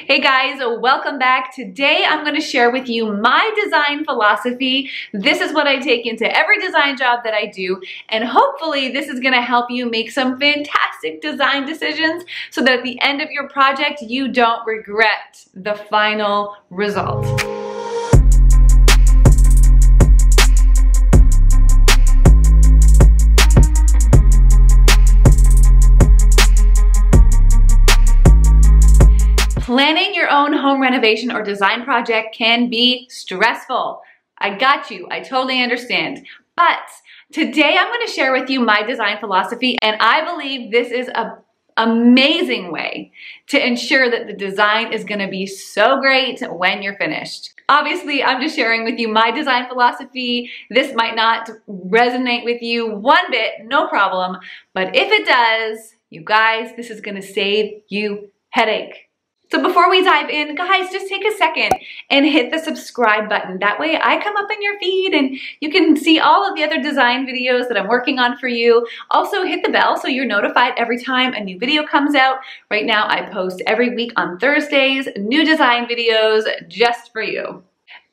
Hey guys, welcome back. Today I'm going to share with you my design philosophy. This is what I take into every design job that I do, and hopefully this is going to help you make some fantastic design decisions so that at the end of your project you don't regret the final result. Planning your own home renovation or design project can be stressful. I got you. I totally understand. But today I'm going to share with you my design philosophy, and I believe this is an amazing way to ensure that the design is going to be so great when you're finished. Obviously, I'm just sharing with you my design philosophy. This might not resonate with you one bit, no problem. But if it does, you guys, this is going to save you headache. So before we dive in, guys, just take a second and hit the subscribe button. That way I come up in your feed and you can see all of the other design videos that I'm working on for you. Also hit the bell so you're notified every time a new video comes out. Right now I post every week on Thursdays, new design videos just for you.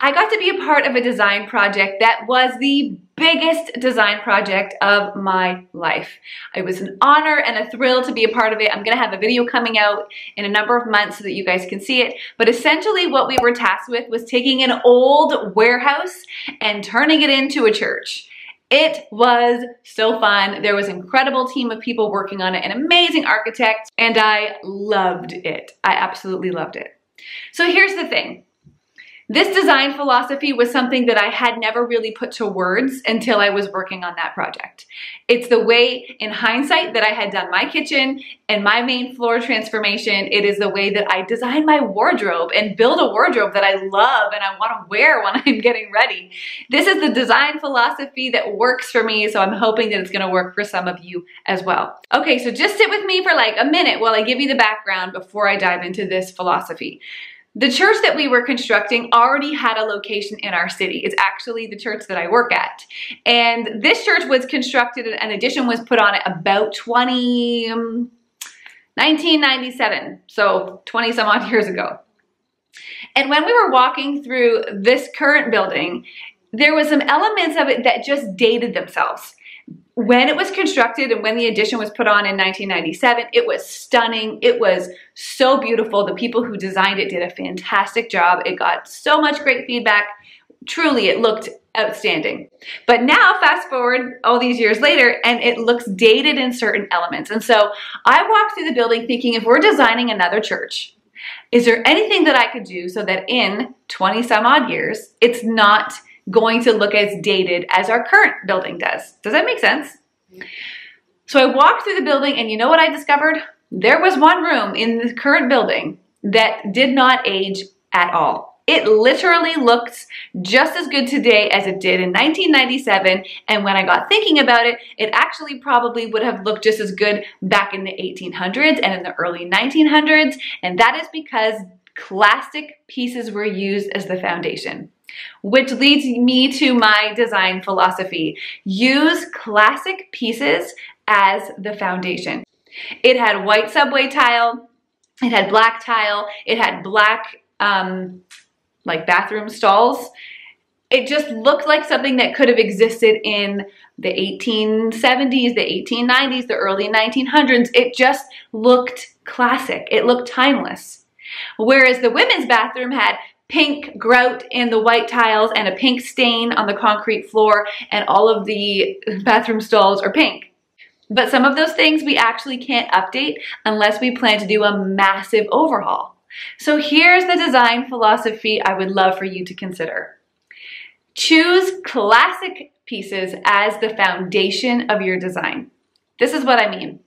I got to be a part of a design project that was the biggest design project of my life. It was an honor and a thrill to be a part of it. I'm gonna have a video coming out in a number of months so that you guys can see it. But essentially what we were tasked with was taking an old warehouse and turning it into a church. It was so fun. There was an incredible team of people working on it, an amazing architect, and I loved it. I absolutely loved it. So here's the thing. This design philosophy was something that I had never really put to words until I was working on that project. It's the way, in hindsight, that I had done my kitchen and my main floor transformation. It is the way that I design my wardrobe and build a wardrobe that I love and I want to wear when I'm getting ready. This is the design philosophy that works for me, so I'm hoping that it's going to work for some of you as well. Okay, so just sit with me for like a minute while I give you the background before I dive into this philosophy. The church that we were constructing already had a location in our city. It's actually the church that I work at. And this church was constructed, an addition was put on it about 1997, so 20 some odd years ago. And when we were walking through this current building, there was some elements of it that just dated themselves. When it was constructed and when the addition was put on in 1997, it was stunning. It was so beautiful. The people who designed it did a fantastic job. It got so much great feedback. Truly, it looked outstanding. But now, fast forward all these years later, and it looks dated in certain elements. And so I walked through the building thinking, if we're designing another church, is there anything that I could do so that in 20 some odd years, it's not going to look as dated as our current building does? Does that make sense? So I walked through the building, and you know what I discovered? There was one room in the current building that did not age at all. It literally looks just as good today as it did in 1997, and when I got thinking about it, it actually probably would have looked just as good back in the 1800s and in the early 1900s, and that is because classic pieces were used as the foundation. Which leads me to my design philosophy. Use classic pieces as the foundation. It had white subway tile, it had black tile, it had black like bathroom stalls. It just looked like something that could have existed in the 1870s, the 1890s, the early 1900s. It just looked classic. It looked timeless. Whereas the women's bathroom had pink grout in the white tiles and a pink stain on the concrete floor, and all of the bathroom stalls are pink. But some of those things we actually can't update unless we plan to do a massive overhaul. So here's the design philosophy I would love for you to consider. Choose classic pieces as the foundation of your design. This is what I mean.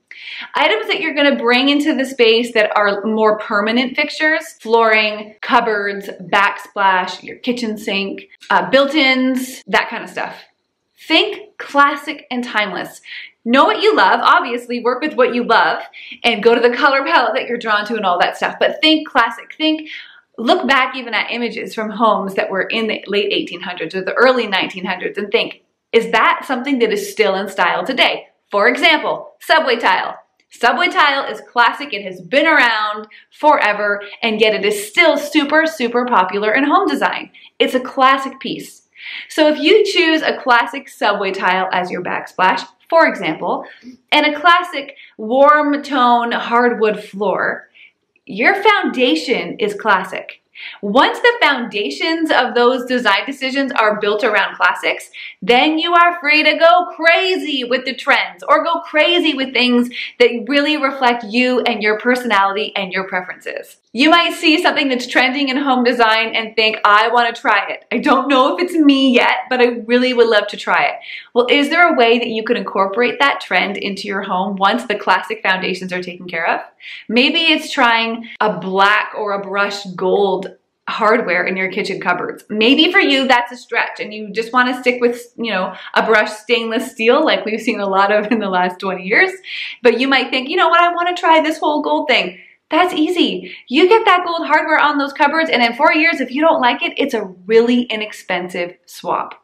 Items that you're going to bring into the space that are more permanent fixtures, flooring, cupboards, backsplash, your kitchen sink, built-ins, that kind of stuff. Think classic and timeless. Know what you love, obviously work with what you love, and go to the color palette that you're drawn to and all that stuff, but think classic. Look back even at images from homes that were in the late 1800s or the early 1900s and think, is that something that is still in style today? For example, subway tile. Subway tile is classic. It has been around forever, and yet it is still super, super popular in home design. It's a classic piece. So if you choose a classic subway tile as your backsplash, for example, and a classic warm tone hardwood floor, your foundation is classic. Once the foundations of those design decisions are built around classics, then you are free to go crazy with the trends or go crazy with things that really reflect you and your personality and your preferences. You might see something that's trending in home design and think, I want to try it. I don't know if it's me yet, but I really would love to try it. Well, is there a way that you could incorporate that trend into your home once the classic foundations are taken care of? Maybe it's trying a black or a brushed gold hardware in your kitchen cupboards. Maybe for you that's a stretch and you just want to stick with, a brushed stainless steel like we've seen a lot of in the last 20 years. But you might think, you know what, I want to try this whole gold thing. That's easy. You get that gold hardware on those cupboards, and in 4 years, if you don't like it, it's a really inexpensive swap.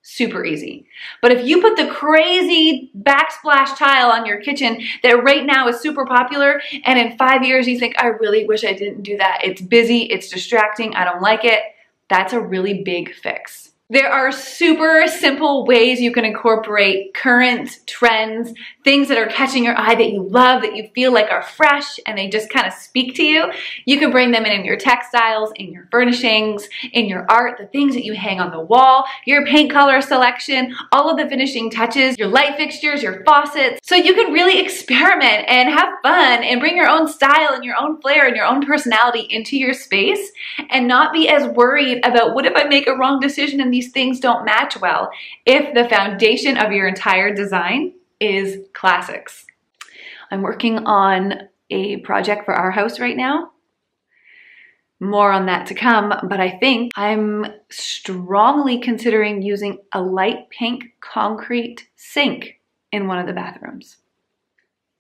Super easy. But if you put the crazy backsplash tile on your kitchen that right now is super popular, and in 5 years you think, I really wish I didn't do that. It's busy, it's distracting, I don't like it. That's a really big fix. There are super simple ways you can incorporate current trends, things that are catching your eye that you love, that you feel like are fresh and they just kind of speak to you. You can bring them in your textiles, in your furnishings, in your art, the things that you hang on the wall, your paint color selection, all of the finishing touches, your light fixtures, your faucets. So you can really experiment and have fun and bring your own style and your own flair and your own personality into your space and not be as worried about what if I make a wrong decision and these things don't match well if the foundation of your entire design is classics. I'm working on a project for our house right now. More on that to come, but I think I'm strongly considering using a light pink concrete sink in one of the bathrooms.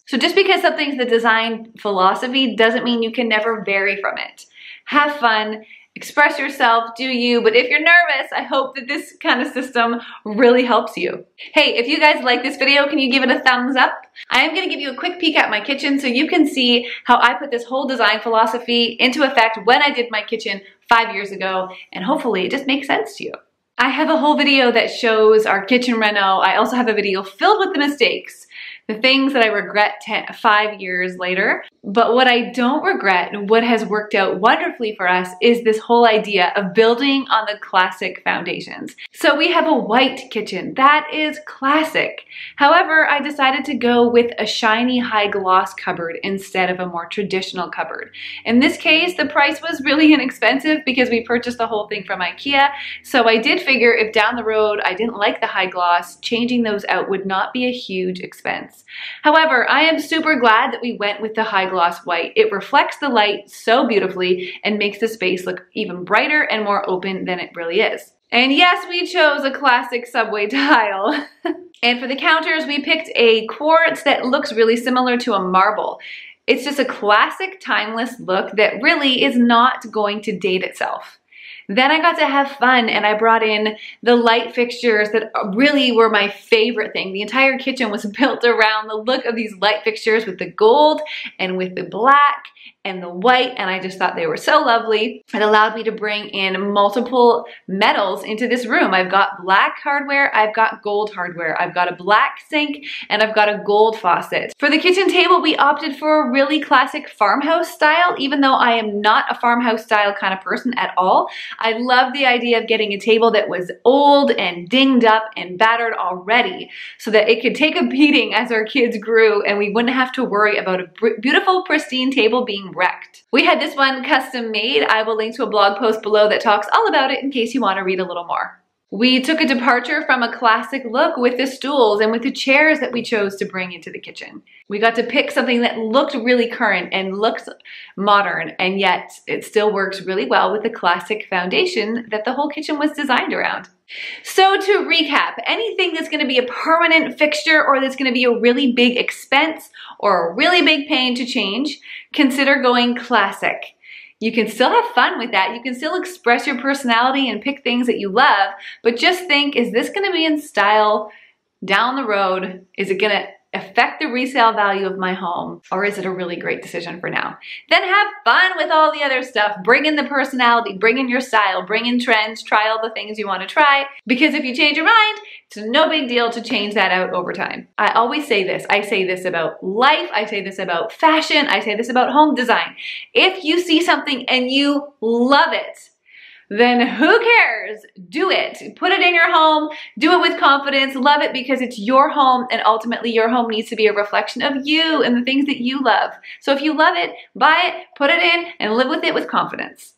So just because something's the design philosophy doesn't mean you can never vary from it. Have fun. Express yourself, do you, but if you're nervous, I hope that this kind of system really helps you. Hey, if you guys like this video, can you give it a thumbs up? I am gonna give you a quick peek at my kitchen so you can see how I put this whole design philosophy into effect when I did my kitchen 5 years ago, and hopefully it just makes sense to you. I have a whole video that shows our kitchen reno. I also have a video filled with the mistakes, the things that I regret 5 years later. But what I don't regret and what has worked out wonderfully for us is this whole idea of building on the classic foundations. So we have a white kitchen. That is classic. However, I decided to go with a shiny high gloss cupboard instead of a more traditional cupboard. In this case, the price was really inexpensive because we purchased the whole thing from IKEA. So I did figure if down the road I didn't like the high gloss, changing those out would not be a huge expense. However, I am super glad that we went with the high gloss white. It reflects the light so beautifully and makes the space look even brighter and more open than it really is. And yes, we chose a classic subway tile. And for the counters, we picked a quartz that looks really similar to a marble. It's just a classic timeless look that really is not going to date itself. Then I got to have fun and I brought in the light fixtures that really were my favorite thing. The entire kitchen was built around the look of these light fixtures with the gold and with the black and the white, and I just thought they were so lovely. It allowed me to bring in multiple metals into this room. I've got black hardware, I've got gold hardware, I've got a black sink, and I've got a gold faucet. For the kitchen table, we opted for a really classic farmhouse style, even though I am not a farmhouse style kind of person at all. I love the idea of getting a table that was old and dinged up and battered already so that it could take a beating as our kids grew and we wouldn't have to worry about a beautiful, pristine table being wrecked. We had this one custom made. I will link to a blog post below that talks all about it in case you want to read a little more. We took a departure from a classic look with the stools and with the chairs that we chose to bring into the kitchen. We got to pick something that looked really current and looks modern, and yet it still works really well with the classic foundation that the whole kitchen was designed around. So to recap, anything that's going to be a permanent fixture or that's going to be a really big expense or a really big pain to change, consider going classic. You can still have fun with that. You can still express your personality and pick things that you love, but just think, is this going to be in style down the road? Is it going to affect the resale value of my home, or is it a really great decision for now? Then have fun with all the other stuff. Bring in the personality, bring in your style, bring in trends, try all the things you want to try, because if you change your mind, it's no big deal to change that out over time. I always say this. I say this about life. I say this about fashion. I say this about home design. If you see something and you love it, then who cares? Do it. Put it in your home. Do it with confidence. Love it because it's your home, and ultimately your home needs to be a reflection of you and the things that you love. So if you love it, buy it, put it in, and live with it with confidence.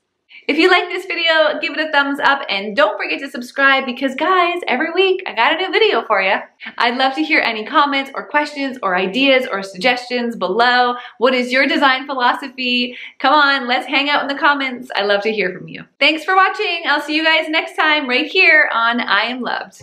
If you like this video, give it a thumbs up and don't forget to subscribe because guys, every week I got a new video for you. I'd love to hear any comments or questions or ideas or suggestions below. What is your design philosophy? Come on, let's hang out in the comments. I love to hear from you. Thanks for watching. I'll see you guys next time right here on I Am Loved.